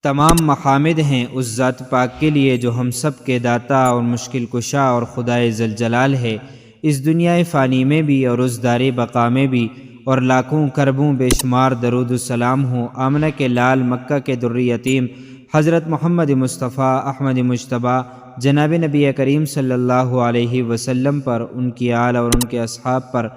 تمام محامد ہیں اس ذات پاک کے لیے جو ہم سب کے داتا اور مشکل کشا اور خدائے ذوالجلال ہے، اس دنیا فانی میں بھی اور اس دار بقا میں بھی، اور لاکھوں کربوں بے شمار درود السلام ہوں آمنہ کے لال مکہ کے در یتیم حضرت محمد مصطفیٰ احمد مجتبیٰ جناب نبی کریم صلی اللہ علیہ وسلم پر، ان کی آل اور ان کے اصحاب پر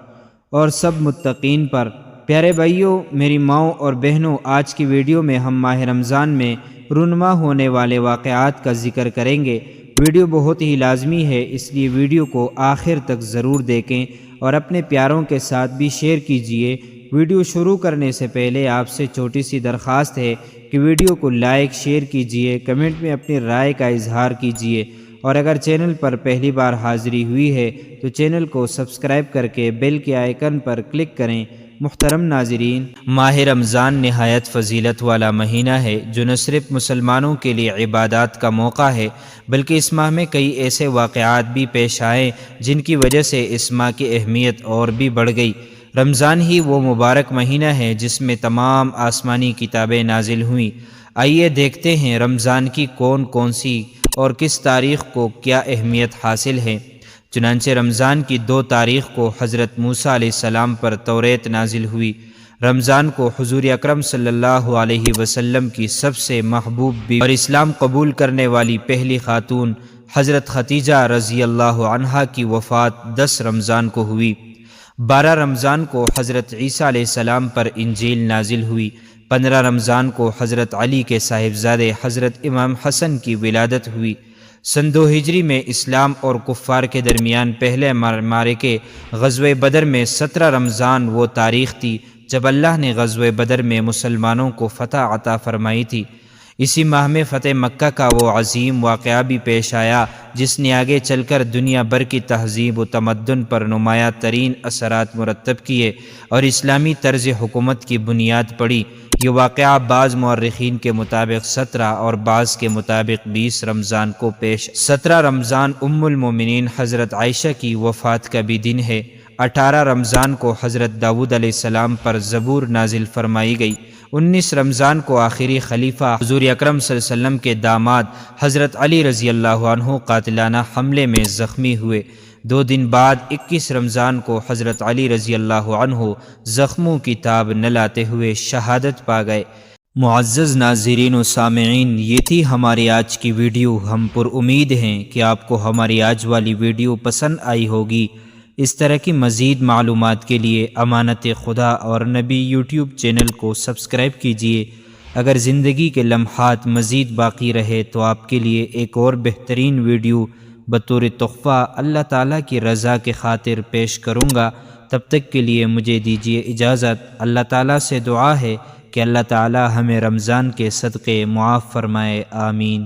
اور سب متقین پر۔ پیارے بھائیوں، میری ماؤں اور بہنوں، آج کی ویڈیو میں ہم ماہ رمضان میں رونما ہونے والے واقعات کا ذکر کریں گے۔ ویڈیو بہت ہی لازمی ہے، اس لیے ویڈیو کو آخر تک ضرور دیکھیں اور اپنے پیاروں کے ساتھ بھی شیئر کیجئے۔ ویڈیو شروع کرنے سے پہلے آپ سے چھوٹی سی درخواست ہے کہ ویڈیو کو لائک شیئر کیجئے، کمنٹ میں اپنی رائے کا اظہار کیجئے، اور اگر چینل پر پہلی بار حاضری ہوئی ہے تو چینل کو سبسکرائب کر کے بیل کے آئیکن پر کلک کریں۔ محترم ناظرین، ماہ رمضان نہایت فضیلت والا مہینہ ہے جو نہ صرف مسلمانوں کے لیے عبادات کا موقع ہے بلکہ اس ماہ میں کئی ایسے واقعات بھی پیش آئے جن کی وجہ سے اس ماہ کی اہمیت اور بھی بڑھ گئی۔ رمضان ہی وہ مبارک مہینہ ہے جس میں تمام آسمانی کتابیں نازل ہوئیں۔ آئیے دیکھتے ہیں رمضان کی کون کون سی اور کس تاریخ کو کیا اہمیت حاصل ہے۔ چنانچہ رمضان کی 2 تاریخ کو حضرت موسیٰ علیہ السلام پر توریت نازل ہوئی۔ رمضان کو حضور اکرم صلی اللہ علیہ وسلم کی سب سے محبوب بیوی اور اسلام قبول کرنے والی پہلی خاتون حضرت خدیجہ رضی اللہ عنہا کی وفات 10 رمضان کو ہوئی۔ 12 رمضان کو حضرت عیسیٰ علیہ السلام پر انجیل نازل ہوئی۔ 15 رمضان کو حضرت علی کے صاحبزادے حضرت امام حسن کی ولادت ہوئی۔ سن 2 ہجری میں اسلام اور کفار کے درمیان پہلے معرکے غزوہ بدر میں 17 رمضان وہ تاریخ تھی جب اللہ نے غزوہ بدر میں مسلمانوں کو فتح عطا فرمائی تھی۔ اسی ماہ میں فتح مکہ کا وہ عظیم واقعہ بھی پیش آیا جس نے آگے چل کر دنیا بھر کی تہذیب و تمدن پر نمایاں ترین اثرات مرتب کیے اور اسلامی طرز حکومت کی بنیاد پڑی۔ یہ واقعہ بعض مورخین کے مطابق 17 اور بعض کے مطابق 20 رمضان کو پیش۔ 17 رمضان ام المومنین حضرت عائشہ کی وفات کا بھی دن ہے۔ 18 رمضان کو حضرت داؤد علیہ السلام پر زبور نازل فرمائی گئی۔ 19 رمضان کو آخری خلیفہ حضور اکرم صلی اللہ علیہ وسلم کے داماد حضرت علی رضی اللہ عنہ قاتلانہ حملے میں زخمی ہوئے۔ 2 دن بعد 21 رمضان کو حضرت علی رضی اللہ عنہ زخموں کی تاب نہ لاتے ہوئے شہادت پا گئے۔ معزز ناظرین و سامعین، یہ تھی ہماری آج کی ویڈیو۔ ہم پر امید ہیں کہ آپ کو ہماری آج والی ویڈیو پسند آئی ہوگی۔ اس طرح کی مزید معلومات کے لیے امانت خدا اور نبی یوٹیوب چینل کو سبسکرائب کیجیے۔ اگر زندگی کے لمحات مزید باقی رہے تو آپ کے لیے ایک اور بہترین ویڈیو بطور تحفہ اللہ تعالیٰ کی رضا کے خاطر پیش کروں گا۔ تب تک کے لیے مجھے دیجیے اجازت۔ اللہ تعالیٰ سے دعا ہے کہ اللہ تعالیٰ ہمیں رمضان کے صدقے معاف فرمائے، آمین۔